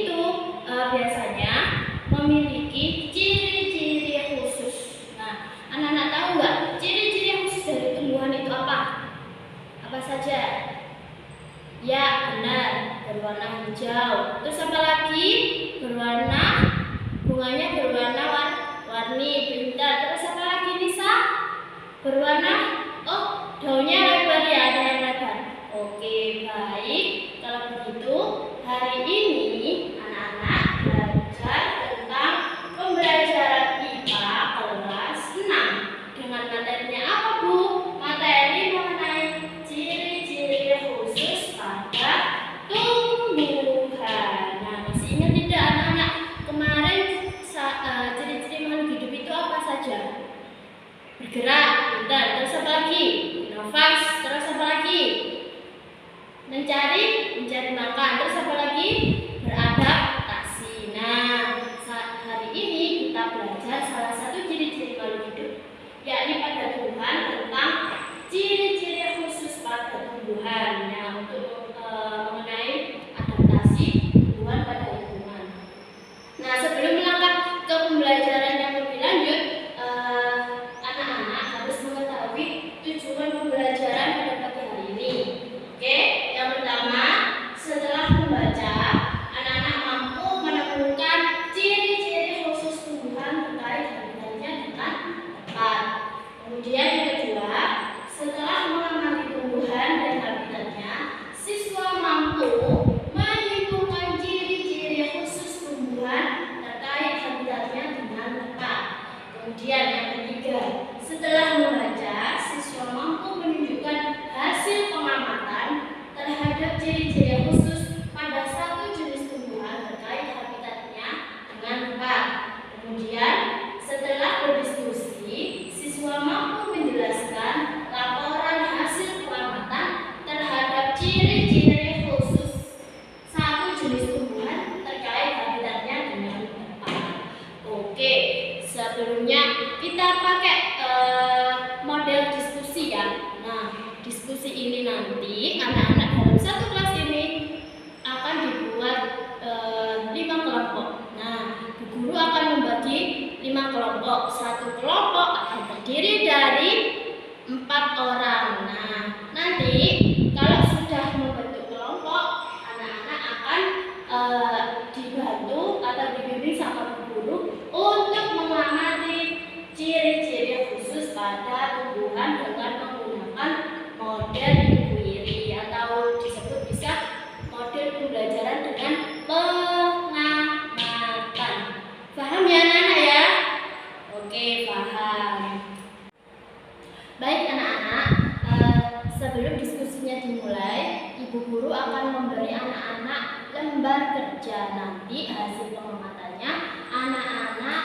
itu biasanya memiliki ciri-ciri khusus. Nah, anak-anak tahu nggak ciri-ciri khusus dari tumbuhan itu apa? Apa saja? Ya, benar, berwarna hijau. Terus apa lagi? Bunganya berwarna warni pintar. Terus apa lagi, Nisa? Berwarna, daunnya lebar ya, ada yang lebar. Oke, baik. Kalau begitu, hari ini anak-anak belajar tentang pembelajaran IPA kelas 6 dengan materinya apa, Bu? Materi mengenai ciri-ciri khusus pada tumbuhan. Nah, masih ingat tidak anak-anak? Kemarin ciri-ciri makhluk hidup itu apa saja? Bergerak, pintar. Terus apa lagi? Nafas. Terus apa lagi? Mencari makan. Terus apa lagi? Beradaptasi. Nah, hari ini kita belajar salah satu ciri-ciri makhluk hidup, yakni pada tumbuhan, tentang ciri-ciri khusus pada tumbuhan. Nah, untuk mengenai adaptasi tumbuhan pada lingkungan. Nah, sebelum melangkah ke pembelajaran yang lebih lanjut, anak-anak harus mengetahui tujuan pembelajaran pada pagi hari ini. Oke, yang pertama, setelah membaca, anak-anak mampu menemukan ciri-ciri khusus tumbuhan terkait habitatnya dengan tepat. Kemudian yang kedua, setelah mengenali tumbuhan dan habitatnya, siswa mampu menyimpulkan ciri-ciri khusus tumbuhan terkait habitatnya dengan tepat. Kemudian yang ketiga, setelah membaca, siswa mampu menunjukkan hasil pengamatan terhadap ciri-ciri khusus pada satu jenis tumbuhan terkait habitatnya dengan tepat. Kemudian, setelah berdiskusi, siswa mampu menjelaskan laporan hasil pengamatan terhadap ciri-ciri khusus satu jenis tumbuhan terkait habitatnya dengan tepat. Oke, sebelumnya kita pakai model diskusi ya. Nah, diskusi ini nanti anak-anak dalam satu kelas ini akan dibuat 5 kelompok. Nah, guru akan membagi 5 kelompok. Satu kelompok akan terdiri dari 4 orang. Nah, nanti kalau sudah membentuk kelompok, anak-anak akan dibantu atau dibimbing sama guru untuk mengamati ciri-ciri khusus pada tumbuhan dengan menggunakan model inquiry atau disebut bisa model pembelajaran dengan pengamatan. Paham ya anak-anak ya? Oke, paham. Baik anak-anak, sebelum diskusinya dimulai, ibu guru akan memberi anak-anak lembar kerja. Nanti hasil pengamatannya anak-anak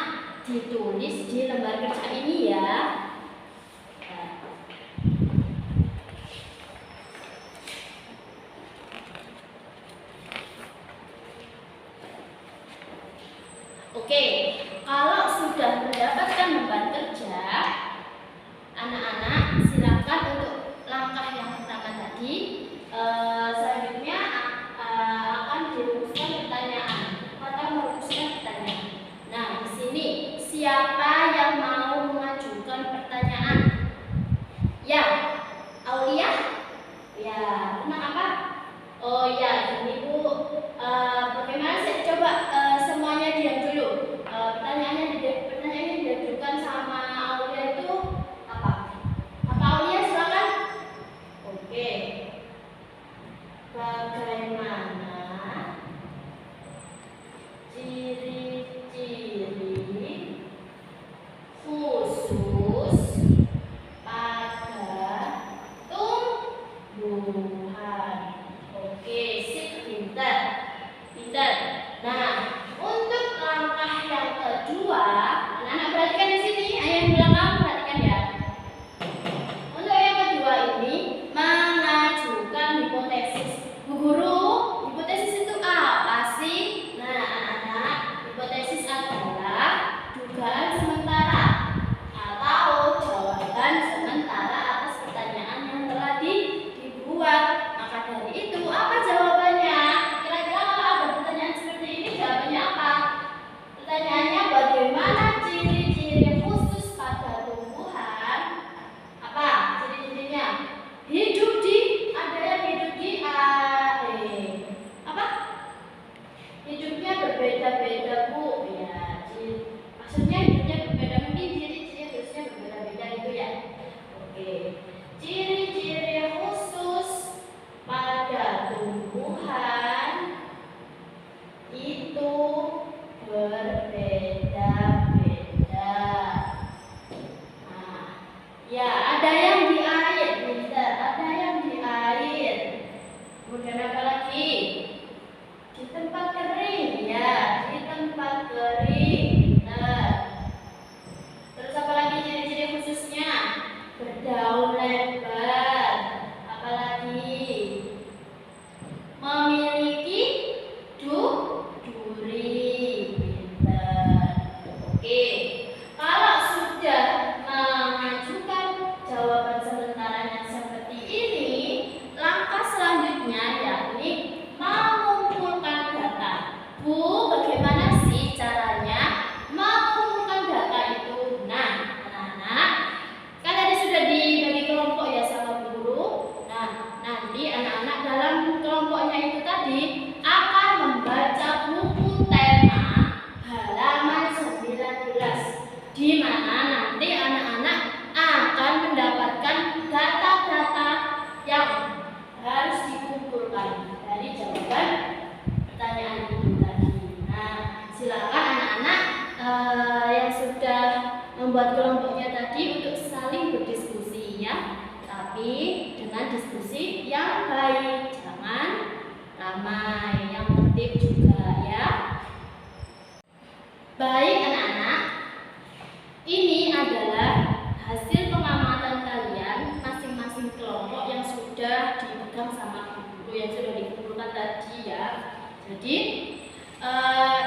ditulis di lembar kerja ini ya. Oke, kalau sudah mendapatkan lembar kerja, anak-anak silakan untuk langkah yang pertama tadi. Selanjutnya akan dirumuskan pertanyaan atau merumuskan pertanyaan. Nah, di sini siapa yang mau mengajukan pertanyaan? Ya, Aulia? Ya, tentang apa? Oh ya, ini Bu. Bagaimana sih? Coba semuanya diam dulu. Pertanyaannya diajukan sama Aulia itu apa? Apa Aulia silakan? Oke. Bagaimana ciri-ciri khusus pada tumbuhan? Oke, bagaimana sih caranya mengumpulkan data itu? Nah, anak-anak, kan tadi sudah dibagi kelompok ya sama guru. Nah, nanti anak-anak dalam kelompoknya itu tadi akan membaca buku tema halaman 19, di mana nanti anak-anak akan mendapatkan data-data yang harus dikumpulkan dari jawaban pertanyaan itu tadi. Nah, silakan anak-anak yang sudah membuat kelompoknya tadi untuk saling berdiskusi ya, tapi dengan diskusi yang baik, jangan ramai, yang tertib juga ya. Baik anak-anak, ini adalah hasil pengamatan kalian masing-masing kelompok yang sudah dipegang sama guru, yang sudah dikumpulkan tadi ya. Jadi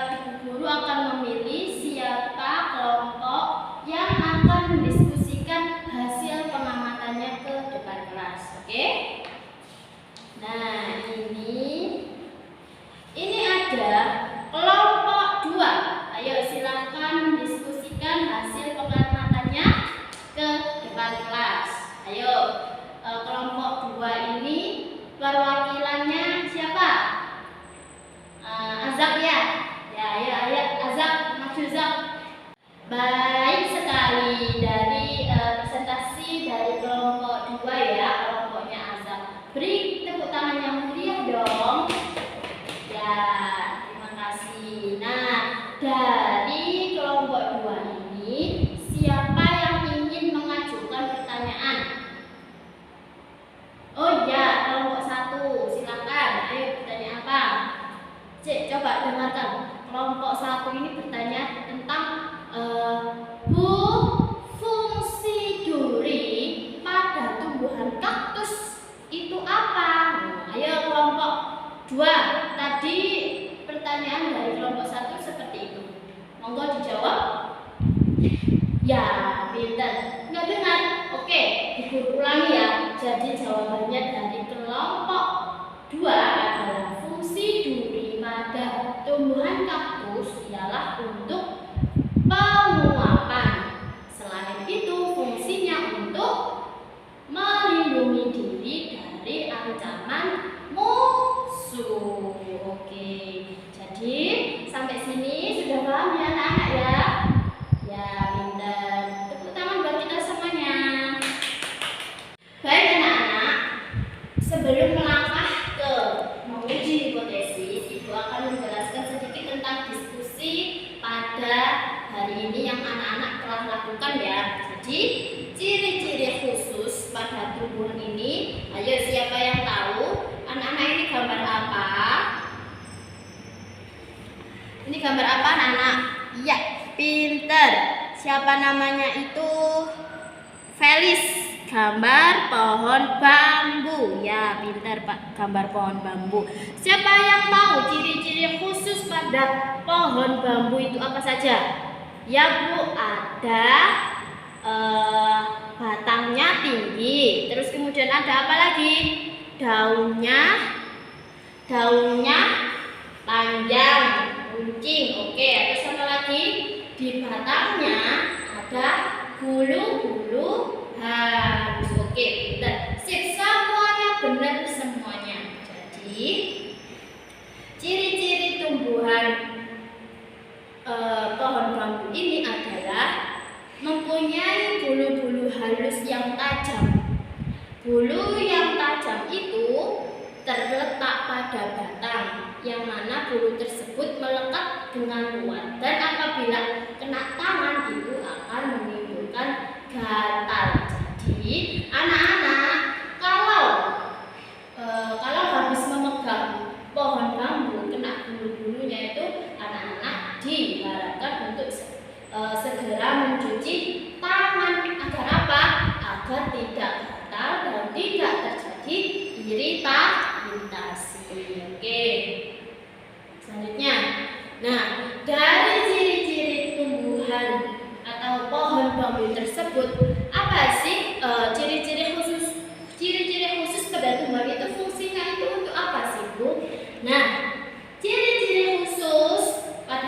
ibu guru akan memilih siapa kelompok yang akan mendiskusikan hasil pengamatannya ke depan kelas. Oke? Nah, ini ada kelompok 2. Ayo silakan mendiskusikan hasil pengamatannya ke depan kelas. Ayo, kelompok 2 ini perwakilannya siapa? Azab ya? Ya, Azab, maju Azab. Baik sekali, dari presentasi dari kelompok 2 ya, kelompoknya Azab. Beri tepuk tangan yang meriah dong. Ya, terima kasih. Nah, dari kelompok 2 ini, siapa yang ingin mengajukan pertanyaan? Oh iya, kelompok 1, silakan. Ayo, bertanya apa? Cek, coba dengarkan. Kelompok 1 ini bertanya tentang Bu, fungsi duri pada tumbuhan kaktus itu apa? Ayo kelompok 2, tadi pertanyaan dari kelompok 1 seperti itu. Monggo dijawab. Ya, pintar. Nggak dengar? Oke, ibu ulangi ya. Jadi jawabannya dari kelompok 2 adalah fungsi duri pada tumbuhan kaktus ialah untuk penguapan. Selain itu, fungsinya untuk melindungi diri dari ancaman musuh. Oke, jadi sampai sini sudah paham ya anak-anak ya? Ya, pintar. Tepuk tangan buat kita semuanya. Baik anak-anak, sebelum melangkah ke menguji hipotesis, Ibu akan menjelaskan sedikit tentang diskusi pada hari ini yang anak-anak telah lakukan ya. Jadi, ciri-ciri khusus pada tumbuhan ini, ayo siapa yang tahu? Anak-anak ini gambar apa? Ini gambar apa anak-anak? Iya, pinter. Siapa namanya itu? Felis. Gambar pohon bambu. Ya, pintar Pak, gambar pohon bambu. Siapa yang tahu ciri-ciri khusus pada pohon bambu itu apa saja? Ya Bu, ada batangnya tinggi. Terus kemudian ada apa lagi? Daunnya panjang, runcing. Oke, terus apa lagi? Di batangnya ada bulu-bulu halus. Oke, pintar. Sip, semuanya benar semuanya. Jadi ciri-ciri tumbuhan pohon bambu ini adalah mempunyai bulu-bulu halus yang tajam. Bulu yang tajam itu terletak pada batang, yang mana bulu tersebut melekat dengan kuat, dan apabila kena tangan itu akan menimbulkan gatal. Jadi anak-anak kalau habis memegang pohon bambu kena bulu-bulunya itu, anak-anak diharapkan untuk segera mencuci tangan. Agar apa? Agar tidak gatal dan tidak terjadi iritasi. Oke. Selanjutnya, nah, dari ciri-ciri tumbuhan atau pohon bambu tersebut, apa sih ciri-ciri khusus? Ciri-ciri khusus pada tumbuhan itu fungsinya itu untuk apa sih Bu? Nah, ciri-ciri khusus pada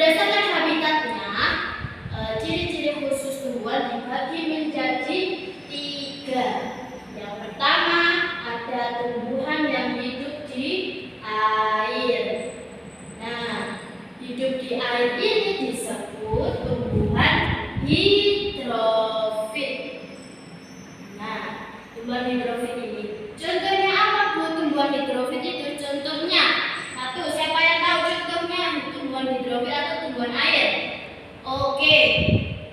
Berdasarkan habitatnya, ciri-ciri khusus tumbuhan dibagi menjadi 3. Yang pertama, ada tumbuhan yang hidup di air. Nah, hidup di air ini disebut tumbuhan hidrofit. Nah, tumbuhan hidrofit ini contohnya apa, Bu? Tumbuhan hidrofit itu contohnya satu, siapa yang tahu contohnya tumbuhan hidrofit atau tumbuhan air? Oke,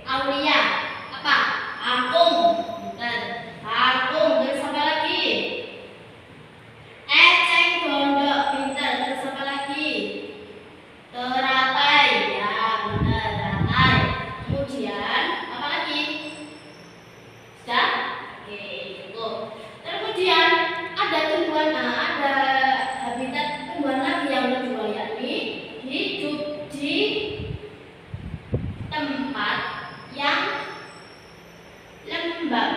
Aulia, apa? Kangkung. Bentar. Kangkung. Terus apa lagi? Eceng gondok. Pintar. Terus apa lagi? Teratai. Ya, benar, teratai. Kemudian apa lagi? Sudah? Oke, cukup. Kemudian ada ada habitat tumbuhan lagi yang kedua, yakni hidup di tempat yang lembab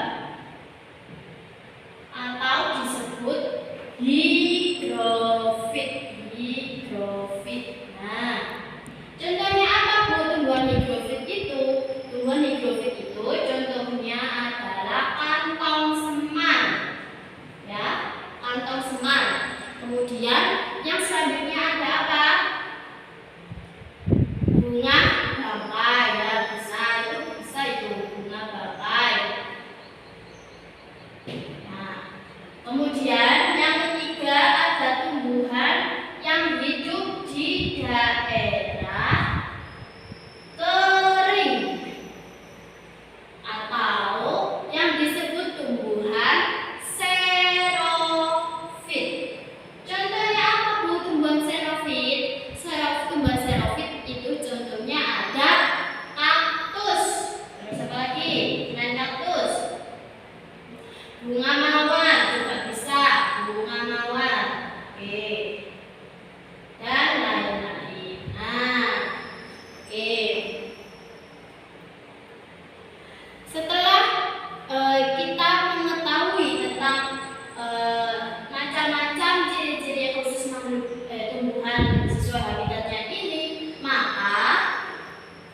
atau disebut hidrofit. Nah, contohnya apa, Bu? Tumbuhan hidrofit itu contohnya adalah kantong semar. Ya, kantong semar. Kemudian yang selanjutnya ada apa? Bunga bangkai. Ya, bisa itu bunga bangkai. Nah, kemudian yang ketiga ada tumbuhan yang hidup di daerah kering atau yang disebut tumbuhan xerofit. Contohnya apa, Bu? Tumbuhan xerofit. Tumbuhan xerofit itu contohnya ada kaktus. Terus apa lagi? Selain kaktus, bunga mawar juga bisa. Bunga mawar. Oke. Dan lain-lain. Nah, oke. Setelah kita mengetahui tentang macam-macam ciri-ciri khusus tumbuhan sesuai habitatnya ini, maka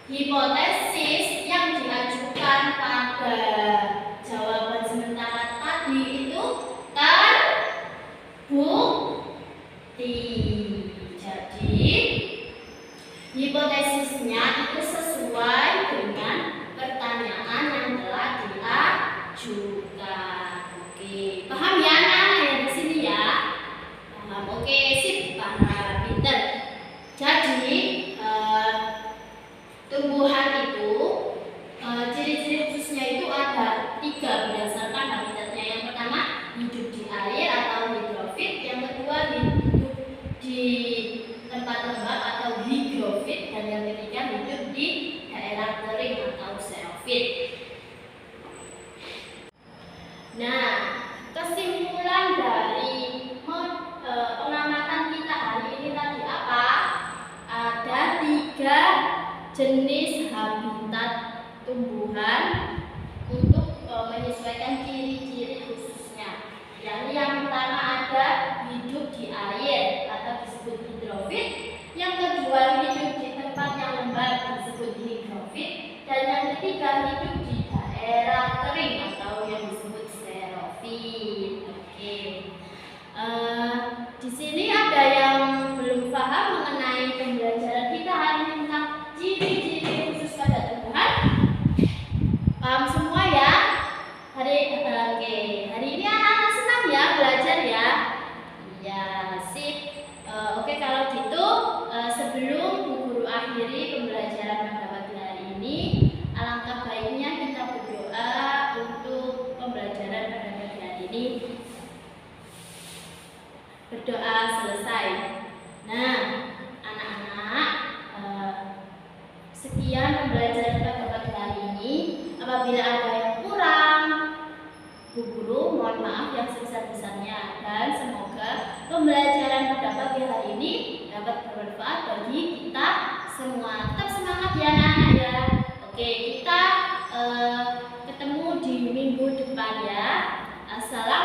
hipotesis yang diajukan pada jawaban sementara tadi itu terbukti. Jadi, hipotesisnya itu sesuai dengan pertanyaan yang telah diajukan. Oke, paham ya anak-anak yang di sini ya? Paham. Oke, sip, paham, pinter. Jadi, tumbuhan itu ciri-ciri khususnya itu ada 3 berdasarkan habitatnya. Yang pertama, hidup di air atau hidrofit. Yang kedua, hidup di tempat lembab atau higrofit. Dan yang ketiga, hidup di daerah kering atau xerofit. Nah, kesimpulan dari pengamatan kita hari ini tadi apa? Ada 3 jenis habitat tumbuhan untuk menyesuaikan ciri-ciri khususnya. Yang pertama ada hidup di air atau disebut hidrofit. Yang kedua, hidup di tempat yang lembab disebut higrofit. Dan yang ketiga, hidup di daerah kering atau yang disebut xerofit. Oke. Di sini ada yang belum paham mengenai pembelajaran kita hari ini tentang ciri-ciri khusus pada tumbuhan. Paham semua ya? Hari ini anak-anak senang ya belajar ya? Iya, sip. Oke, kalau gitu sebelum Bu Guru akhiri pembelajaran pada pagi hari ini, alangkah baiknya kita berdoa untuk pembelajaran pada pagi hari ini. Berdoa selesai. Nah, anak-anak, sekian pembelajaran pada pagi hari ini. Apabila ada yang kurang, Bu Guru mohon maaf yang sebesar-besarnya, dan semoga pembelajaran pada pagi hari ini dapat bermanfaat bagi kita semua. Tetap semangat ya anak-anak ya. Oke, kita ketemu di minggu depan ya. Assalamualaikum.